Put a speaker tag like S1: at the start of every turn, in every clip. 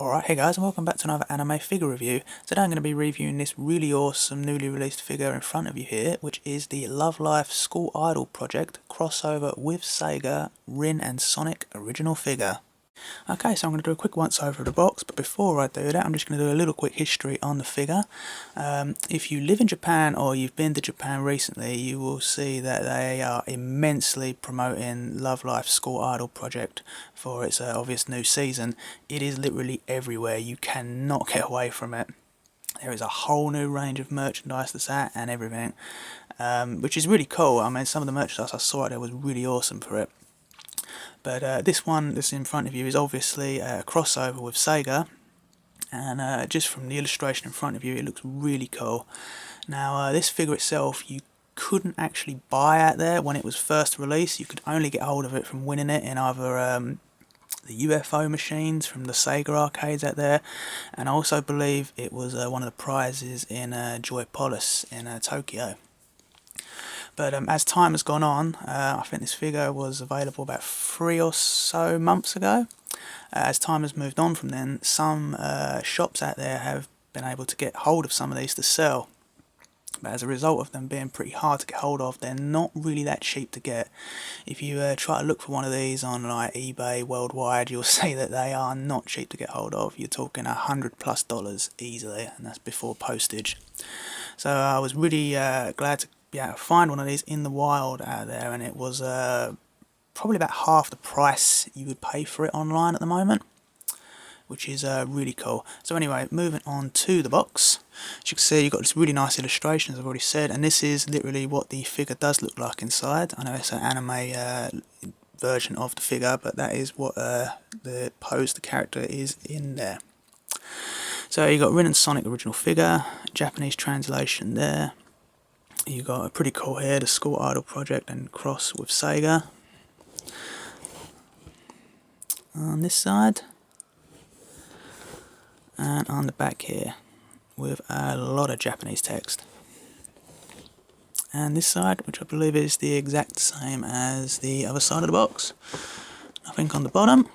S1: Alright, hey guys, and welcome back to another anime figure review. Today I'm going to be reviewing this really awesome newly released figure in front of you here, which is the Love Life School Idol project crossover with Sega Rin and Sonic original figure. Okay, so I'm going to do a quick once over of the box, but before I do that I'm just going to do a little quick history on the figure. If you live in Japan or you've been to Japan recently, you will see that they are immensely promoting Love Life School Idol project for its obvious new season. It is literally everywhere, you cannot get away from it. There is a whole new range of merchandise that's out and everything, which is really cool. I mean, some of the merchandise I saw out there was really awesome for it. But this one that's in front of you is obviously a crossover with Sega, and just from the illustration in front of you it looks really cool. Now this figure itself you couldn't actually buy out there when it was first released. You could only get hold of it from winning it in either the UFO machines from the Sega arcades out there, and I also believe it was one of the prizes in Joypolis in Tokyo. But as time has gone on, I think this figure was available about 3 or so months ago. As time has moved on from then, some shops out there have been able to get hold of some of these to sell. But as a result of them being pretty hard to get hold of, they're not really that cheap to get. If you try to look for one of these on like eBay worldwide, you'll see that they are not cheap to get hold of. You're talking $100+ easily, and that's before postage. So I was really glad to find one of these in the wild out there, and it was probably about half the price you would pay for it online at the moment, which is really cool. So anyway, moving on to the box. As you can see, you've got this really nice illustration, as I've already said, and this is literally what the figure does look like inside. I know it's an anime version of the figure, but that is what the pose the character is in there. So you got Rin and Sonic original figure, Japanese translation there. You got a pretty cool here, the School Idol project and cross with Sega. On this side, and on the back here, with a lot of Japanese text. And this side, which I believe is the exact same as the other side of the box. Nothing on the bottom.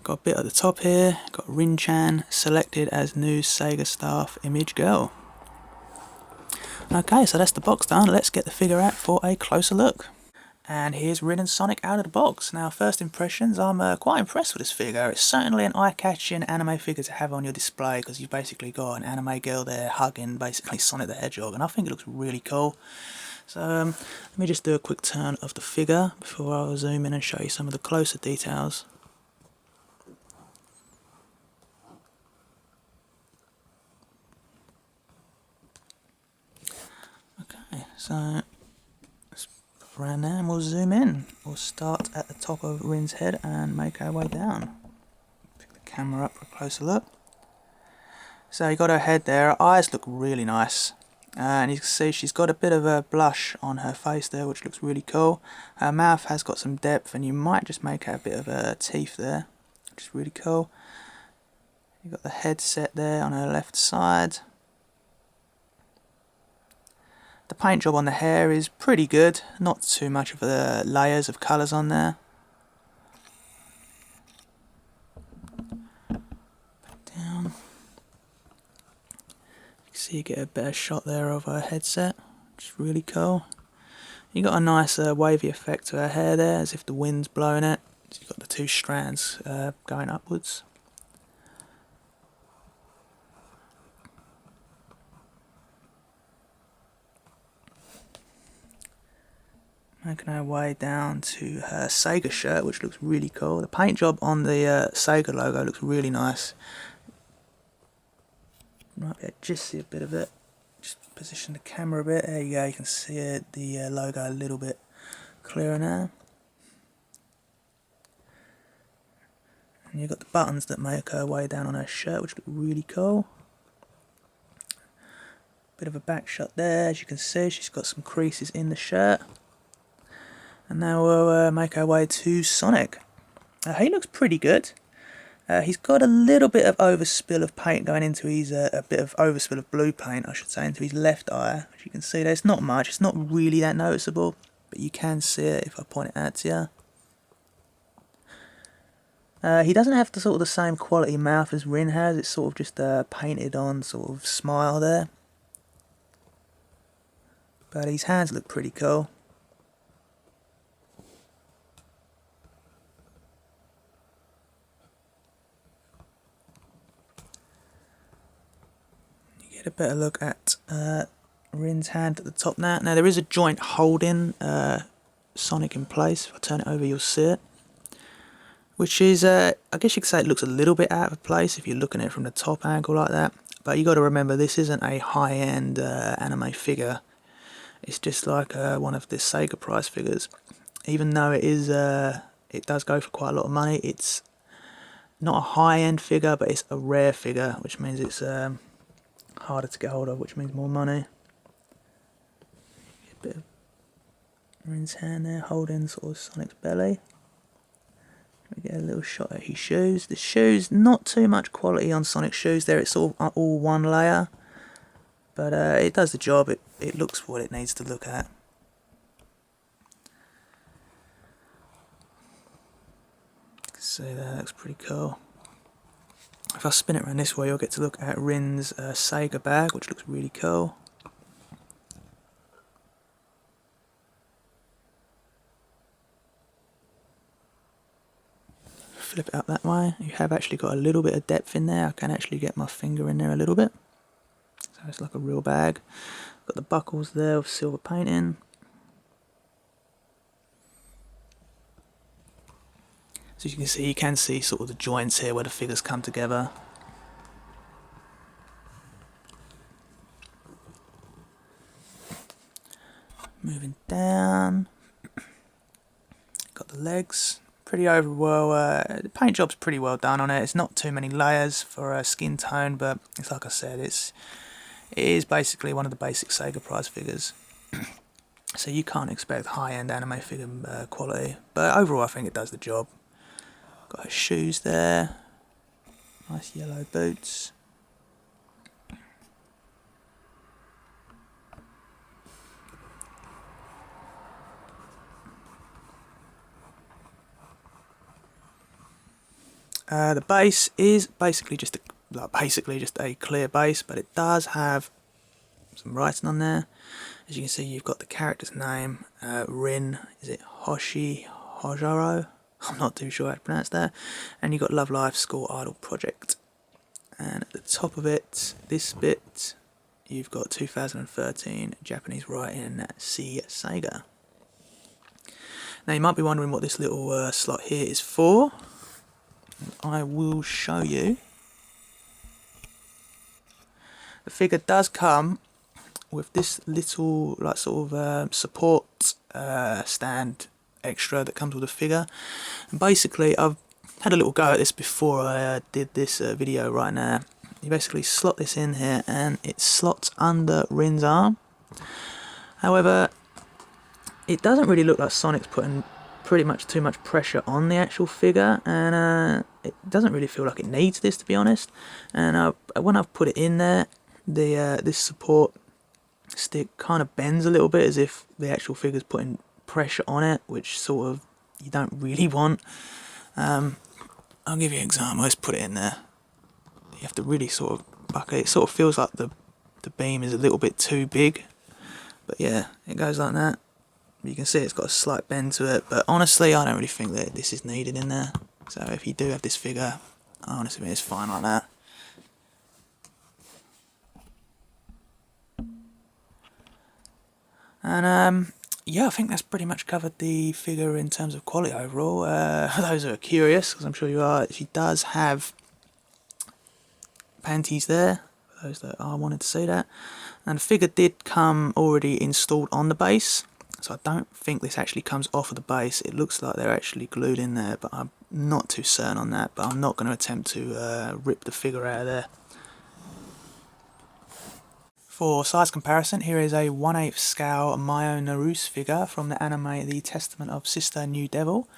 S1: Got a bit at the top here, got Rin-chan selected as new Sega staff image girl. Okay, so that's the box done. Let's get the figure out for a closer look. And here's Rin and Sonic out of the box. Now, first impressions, I'm quite impressed with this figure. It's certainly an eye-catching anime figure to have on your display, because you've basically got an anime girl there hugging basically Sonic the Hedgehog, and I think it looks really cool. So let me just do a quick turn of the figure before I'll zoom in and show you some of the closer details. Okay, so let's put around there and we'll zoom in. We'll start at the top of Rin's head and make our way down. Pick the camera up for a closer look. So you got her head there, her eyes look really nice. And you can see she's got a bit of a blush on her face there, which looks really cool. Her mouth has got some depth, and you might just make out a bit of teeth there, which is really cool. You've got the headset there on her left side. The paint job on the hair is pretty good, not too much of the layers of colours on there. Back down. You can see you get a better shot there of her headset, which is really cool. You got a nice wavy effect to her hair there, as if the wind's blowing it. So you've got the two strands going upwards. Making our way down to her Sega shirt, which looks really cool. The paint job on the Sega logo looks really nice. You might be able to just see a bit of it. Just position the camera a bit. There you go, you can see it, the logo a little bit clearer now. And you've got the buttons that make her way down on her shirt, which look really cool. Bit of a back shot there, as you can see, she's got some creases in the shirt. And now we'll make our way to Sonic. He looks pretty good. He's got a little bit of overspill of paint going into his, a bit of overspill of blue paint, I should say, into his left eye. As you can see, there's not much, it's not really that noticeable, but you can see it if I point it out to you. He doesn't have the sort of the same quality mouth as Rin has. It's sort of just a painted on sort of smile there. But his hands look pretty cool. You get a better look at Rin's hand at the top now. Now there is a joint holding Sonic in place. If I turn it over, you'll see it. Which is, I guess you could say it looks a little bit out of place if you're looking at it from the top angle like that. But you got to remember, this isn't a high-end anime figure. It's just like one of the Sega prize figures. Even though it is, it does go for quite a lot of money. It's not a high-end figure, but it's a rare figure, which means it's harder to get hold of, which means more money. A bit of Rin's hand there, holding sort of Sonic's belly. We get a little shot at his shoes. The shoes, not too much quality on Sonic's shoes there. It's all one layer, but it does the job. It looks what it needs to look at. See, that looks pretty cool. If I spin it around this way, you'll get to look at Rin's Sega bag, which looks really cool. Flip it up that way. You have actually got a little bit of depth in there. I can actually get my finger in there a little bit. So it's like a real bag. Got the buckles there with silver painting. So as you can see sort of the joints here where the figures come together. Moving down. Got the legs. Pretty overall, the paint job's pretty well done on it. It's not too many layers for a skin tone, but it's like I said, it is basically one of the basic Sega prize figures. So you can't expect high-end anime figure quality, but overall I think it does the job. Got his shoes there, nice yellow boots. The base is basically just a clear base, but it does have some writing on there. As you can see, you've got the character's name, Rin. Is it Hoshizora? I'm not too sure how to pronounce that. And you've got Love Life School Idol Project. And at the top of it, this bit, you've got 2013 Japanese writing C Sega. Now you might be wondering what this little slot here is for. I will show you. The figure does come with this little like sort of support stand extra that comes with the figure. And basically I've had a little go at this before I did this video right now. You basically slot this in here and it slots under Rin's arm. However, it doesn't really look like Sonic's putting pretty much too much pressure on the actual figure, and it doesn't really feel like it needs this, to be honest. And when I've put it in there, the this support stick kind of bends a little bit as if the actual figure's putting pressure on it, which sort of you don't really want. I'll give you an example. Let's put it in there. You have to really sort of bucket it. It sort of feels like the beam is a little bit too big, but yeah, it goes like that. You can see it's got a slight bend to it, but honestly I don't really think that this is needed in there. So if you do have this figure, I honestly think it's fine like that. And yeah, I think that's pretty much covered the figure in terms of quality overall. For those who are curious, because I'm sure you are, she does have panties there, for those that are wanting to see that. And the figure did come already installed on the base. So I don't think this actually comes off of the base. It looks like they're actually glued in there, but I'm not too certain on that. But I'm not going to attempt to rip the figure out of there. For size comparison, here is a 1/8 scale Mio Naruse figure from the anime The Testament of Sister New Devil.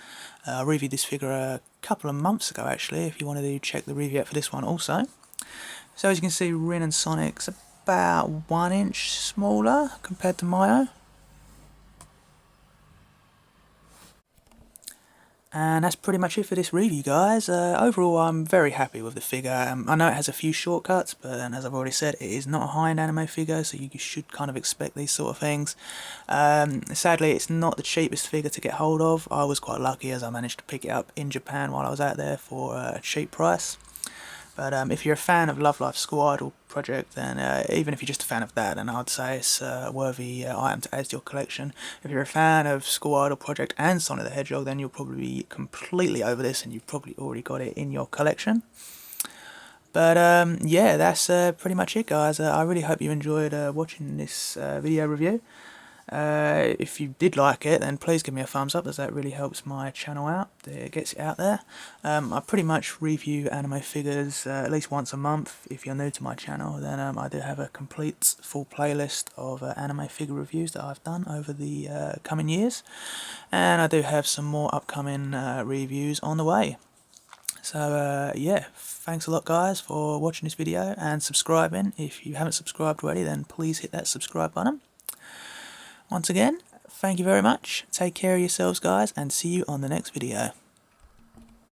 S1: I reviewed this figure a couple of months ago actually, if you wanted to check the review out for this one also. So as you can see, Rin and Sonic's about 1 inch smaller compared to Mio. And that's pretty much it for this review, guys. Overall, I'm very happy with the figure. I know it has a few shortcuts, but as I've already said, it is not a high-end anime figure, so you should kind of expect these sort of things. Sadly, it's not the cheapest figure to get hold of. I was quite lucky as I managed to pick it up in Japan while I was out there for a cheap price. But if you're a fan of Love Life School Idol project, then even if you're just a fan of that, then I'd say it's a worthy item to add to your collection. If you're a fan of School Idol project and Sonic the Hedgehog, then you'll probably be completely over this and you've probably already got it in your collection. But yeah, that's pretty much it, guys. I really hope you enjoyed watching this video review. If you did like it, then please give me a thumbs up, as that really helps my channel out. It gets it out there. I pretty much review anime figures at least once a month. If you're new to my channel, then I do have a complete full playlist of anime figure reviews that I've done over the coming years, and I do have some more upcoming reviews on the way. So yeah, thanks a lot, guys, for watching this video and subscribing. If you haven't subscribed already, then please hit that subscribe button. Once again, thank you very much, take care of yourselves, guys, and see you on the next video.